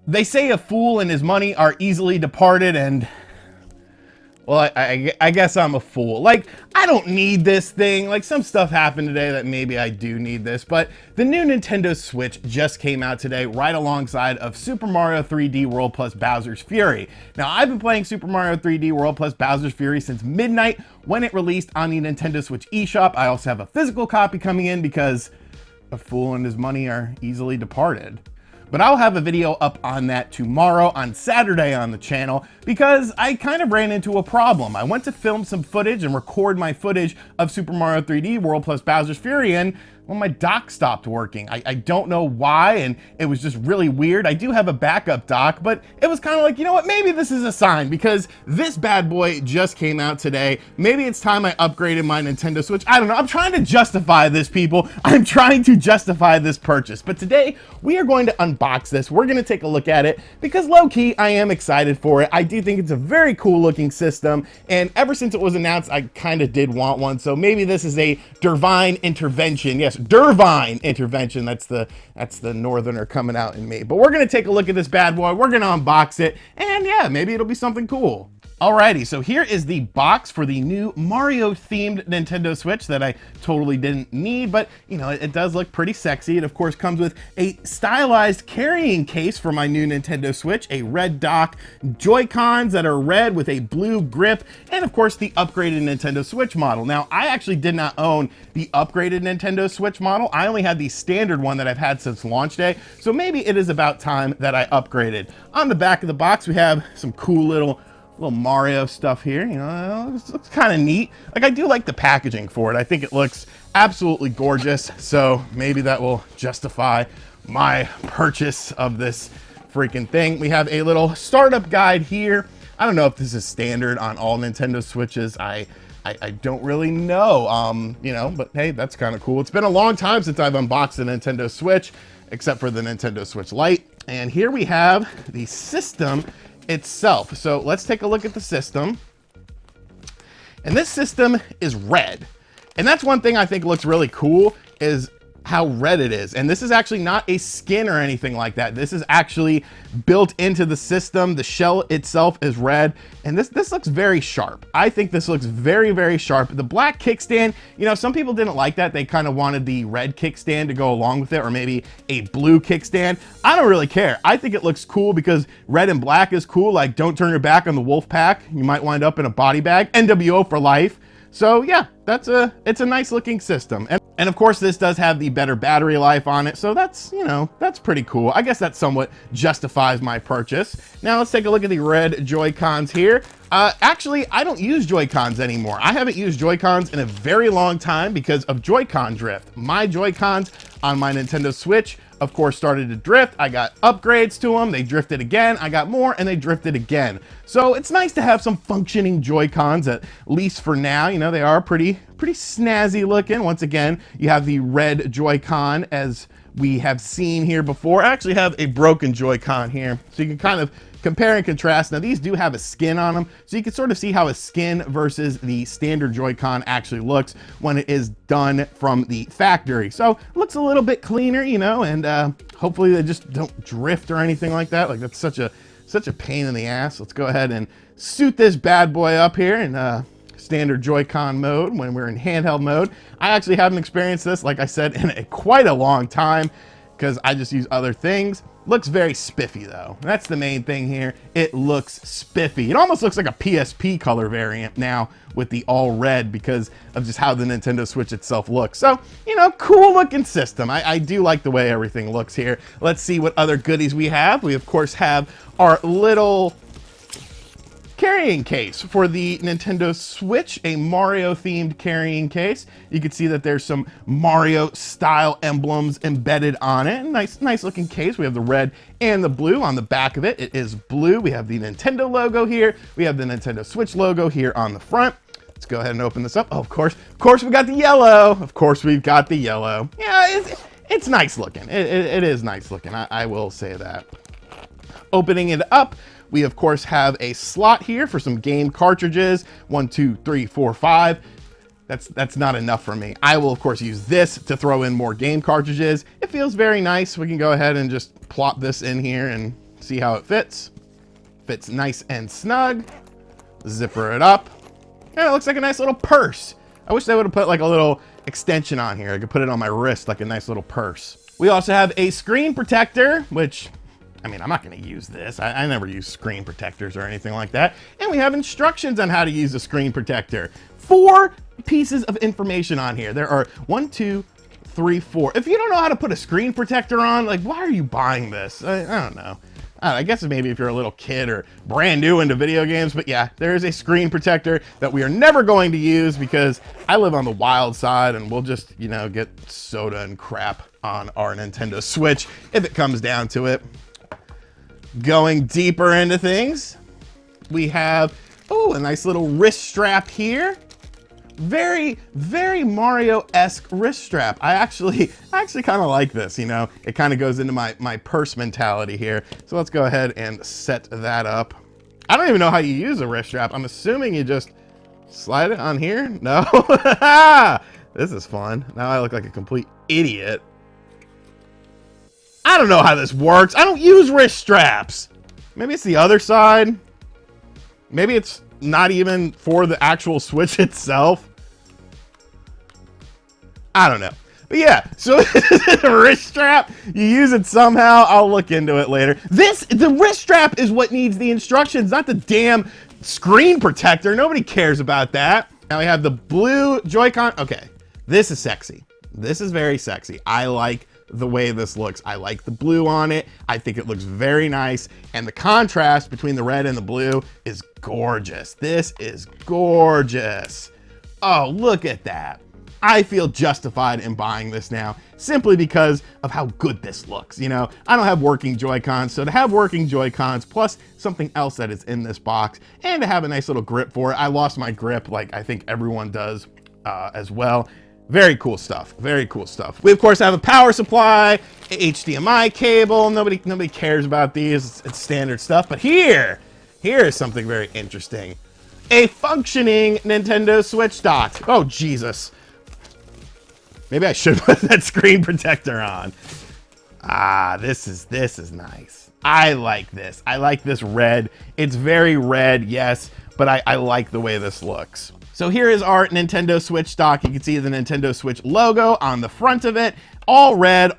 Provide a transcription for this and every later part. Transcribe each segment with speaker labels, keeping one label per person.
Speaker 1: They say a fool and his money are easily departed, and well, I guess I'm a fool. Like, I don't need this thing. Like, some stuff happened today that maybe I do need this, but the new Nintendo Switch just came out today, right alongside of Super Mario 3D World plus Bowser's Fury. Now, I've been playing Super Mario 3D World plus Bowser's Fury since midnight when it released on the Nintendo Switch eShop. I also have a physical copy coming in because a fool and his money are easily departed. But I'll have a video up on that tomorrow on Saturday on the channel because I kind of ran into a problem. I went to film some footage and record my footage of Super Mario 3D World plus Bowser's Fury, and well, my dock stopped working. I don't know why, and it was just really weird. I do have a backup dock, but it was kind of like, you know what, maybe this is a sign because this bad boy just came out today. Maybe it's time I upgraded my Nintendo Switch. I don't know. I'm trying to justify this, people. I'm trying to justify this purchase. But today, we are going to unbox this. We're going to take a look at it because low-key, I am excited for it. I do think it's a very cool looking system, and ever since it was announced, I kind of did want one. So maybe this is a divine intervention. Yes, Dervine intervention. That's the northerner coming out in me. But we're going to take a look at this bad boy. We're going to unbox it, and yeah, maybe it'll be something cool. Alrighty, so here is the box for the new Mario-themed Nintendo Switch that I totally didn't need, but, you know, it does look pretty sexy. It, of course, comes with a stylized carrying case for my new Nintendo Switch, a red dock, Joy-Cons that are red with a blue grip, and, of course, the upgraded Nintendo Switch model. Now, I actually did not own the upgraded Nintendo Switch model. I only had the standard one that I've had since launch day, so maybe it is about time that I upgraded. On the back of the box, we have some cool little Mario stuff here. You know, it looks kind of neat. Like, I do like the packaging for it. I think it looks absolutely gorgeous. So maybe that will justify my purchase of this freaking thing. We have a little startup guide here. I don't know if this is standard on all Nintendo Switches. I don't really know, you know, but hey, that's kind of cool. It's been a long time since I've unboxed a Nintendo Switch, except for the Nintendo Switch Lite. And here we have the system itself. So let's take a look at the system. And this system is red. And that's one thing I think looks really cool is how red it is. And this is actually not a skin or anything like that. This is actually built into the system. The shell itself is red. And this looks very sharp. I think this looks very, very sharp. The black kickstand, you know, some people didn't like that. They kind of wanted the red kickstand to go along with it, or maybe a blue kickstand. I don't really care. I think it looks cool because red and black is cool. Like, don't turn your back on the wolf pack. You might wind up in a body bag. NWO for life. So yeah, it's a nice looking system. And of course, this does have the better battery life on it. So that's, you know, that's pretty cool. I guess that somewhat justifies my purchase. Now let's take a look at the red Joy-Cons here. Actually, I don't use Joy-Cons anymore. I haven't used Joy-Cons in a very long time because of Joy-Con drift. My Joy-Cons on my Nintendo Switch, of course, started to drift. I got upgrades to them. They drifted again. I got more and they drifted again. So it's nice to have some functioning Joy-Cons, at least for now. You know, they are pretty snazzy looking. Once again, you have the red Joy-Con as we have seen here before. I actually have a broken Joy-Con here, so you can kind of compare and contrast. Now, these do have a skin on them, so you can sort of see how a skin versus the standard Joy-Con actually looks when it is done from the factory. So it looks a little bit cleaner, you know, and hopefully they just don't drift or anything like that. Like, that's such a pain in the ass. Let's go ahead and suit this bad boy up here in standard Joy-Con mode when we're in handheld mode. I actually haven't experienced this, like I said, in quite a long time because I just use other things. Looks very spiffy though. That's the main thing here. It looks spiffy. It almost looks like a PSP color variant now with the all red because of just how the Nintendo Switch itself looks. So, you know, cool looking system. I do like the way everything looks here. Let's see what other goodies we have. We of course have our little carrying case for the Nintendo Switch, a Mario themed carrying case. You can see that there's some Mario style emblems embedded on it. Nice looking case. We have the red and the blue on the back of it. It is blue. We have the Nintendo logo here. We have the Nintendo Switch logo here on the front. Let's go ahead and open this up. Oh, of course we got the yellow. Of course we've got the yellow. Yeah, it's nice looking. It is nice looking. I will say that. Opening it up, we of course have a slot here for some game cartridges. 1, 2, 3, 4, 5. That's not enough for me. I will of course use this to throw in more game cartridges. It feels very nice. We can go ahead and just plop this in here and See how it fits? Fits nice and snug. Zipper it up. And it looks like a nice little purse. I wish they would have put like a little extension on here. I could put it on my wrist like a nice little purse. We also have a screen protector, which, I mean, I'm not gonna use this. I never use screen protectors or anything like that. And we have instructions on how to use a screen protector. 4 pieces of information on here. There are 1, 2, 3, 4. If you don't know how to put a screen protector on, like, why are you buying this? I don't know. I guess maybe if you're a little kid or brand new into video games, but yeah, there is a screen protector that we are never going to use because I live on the wild side and we'll just, you know, get soda and crap on our Nintendo Switch if it comes down to it. Going deeper into things, we have, oh, a nice little wrist strap here. Very, very Mario-esque wrist strap. I actually kind of like this, you know. It kind of goes into my purse mentality here. So let's go ahead and set that up. I don't even know how you use a wrist strap. I'm assuming you just slide it on here. No. This is fun. Now I look like a complete idiot. I don't know how this works. I don't use wrist straps. Maybe it's the other side. Maybe it's not even for the actual Switch itself. I don't know. But yeah, so the wrist strap, you use it somehow. I'll look into it later. The wrist strap is what needs the instructions, not the damn screen protector. Nobody cares about that. Now we have the blue Joy-Con. Okay, this is sexy. This is very sexy. I like the way this looks. I like the blue on it. I think it looks very nice. And the contrast between the red and the blue is gorgeous. This is gorgeous. Oh, look at that. I feel justified in buying this now simply because of how good this looks. You know, I don't have working Joy-Cons, so to have working Joy-Cons plus something else that is in this box and to have a nice little grip for it. I lost my grip like I think everyone does as well. Very cool stuff. Very cool stuff. We of course have a power supply, HDMI cable. Nobody cares about these. It's standard stuff. But here is something very interesting. A functioning Nintendo Switch dock. Oh Jesus. Maybe I should put that screen protector on. Ah, this is nice. I like this. I like this red. It's very red, yes, but I like the way this looks. So here is our Nintendo Switch dock. You can see the Nintendo Switch logo on the front of it. All red,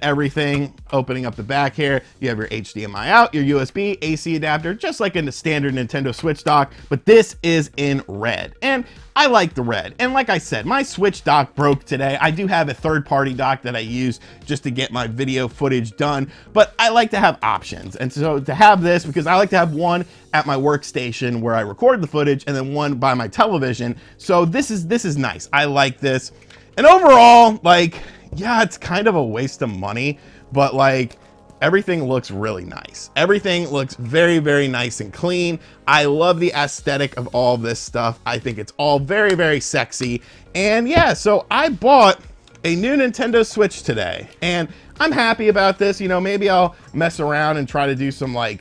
Speaker 1: everything. Opening up the back here, you have your HDMI out, your USB, AC adapter, just like in the standard Nintendo Switch dock, but this is in red. And I like the red. And like I said, my Switch dock broke today. I do have a third-party dock that I use just to get my video footage done, but I like to have options. And so to have this, because I like to have one at my workstation where I record the footage and then one by my television. So this is nice. I like this. And overall, like, yeah, it's kind of a waste of money, but like everything looks really nice. Everything looks very, very nice and clean. I love the aesthetic of all this stuff. I think it's all very, very sexy. And yeah, so I bought a new Nintendo Switch today and I'm happy about this. You know, maybe I'll mess around and try to do some like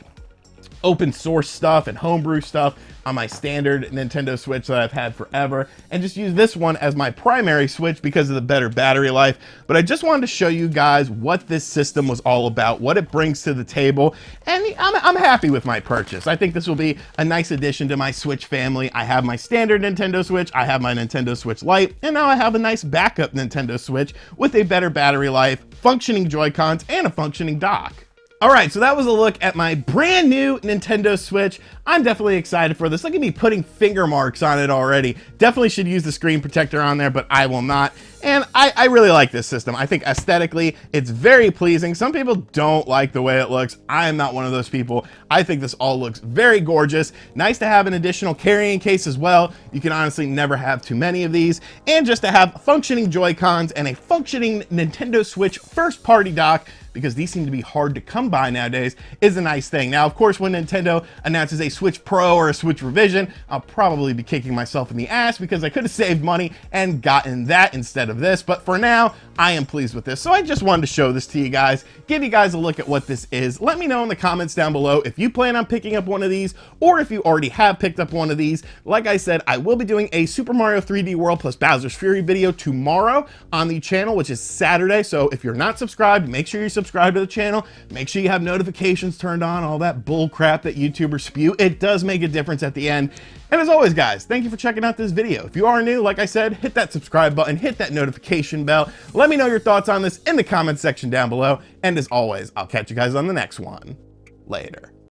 Speaker 1: open source stuff and homebrew stuff on my standard Nintendo Switch that I've had forever and just use this one as my primary Switch because of the better battery life. But I just wanted to show you guys what this system was all about, what it brings to the table, and I'm happy with my purchase. I think this will be a nice addition to my Switch family. I have my standard Nintendo Switch, I have my Nintendo Switch Lite, and now I have a nice backup Nintendo Switch with a better battery life, functioning Joy-Cons, and a functioning dock. All right, so that was a look at my brand new Nintendo Switch. I'm definitely excited for this. Look at me putting finger marks on it already. Definitely should use the screen protector on there, but I will not. And I really like this system. I think aesthetically, it's very pleasing. Some people don't like the way it looks. I am not one of those people. I think this all looks very gorgeous. Nice to have an additional carrying case as well. You can honestly never have too many of these. And just to have functioning Joy-Cons and a functioning Nintendo Switch first-party dock, because these seem to be hard to come by nowadays, is a nice thing. Now, of course, when Nintendo announces a Switch Pro or a Switch Revision, I'll probably be kicking myself in the ass because I could have saved money and gotten that instead instead of this, but for now, I am pleased with this. So I just wanted to show this to you guys, give you guys a look at what this is. Let me know in the comments down below if you plan on picking up one of these, or if you already have picked up one of these. Like I said, I will be doing a Super Mario 3D World plus Bowser's Fury video tomorrow on the channel, which is Saturday. So if you're not subscribed, make sure you subscribe to the channel. Make sure you have notifications turned on, all that bull crap that YouTubers spew. It does make a difference at the end. And as always, guys, thank you for checking out this video. If you are new, like I said, hit that subscribe button, hit that notification bell. Let me know your thoughts on this in the comments section down below. And as always, I'll catch you guys on the next one. Later.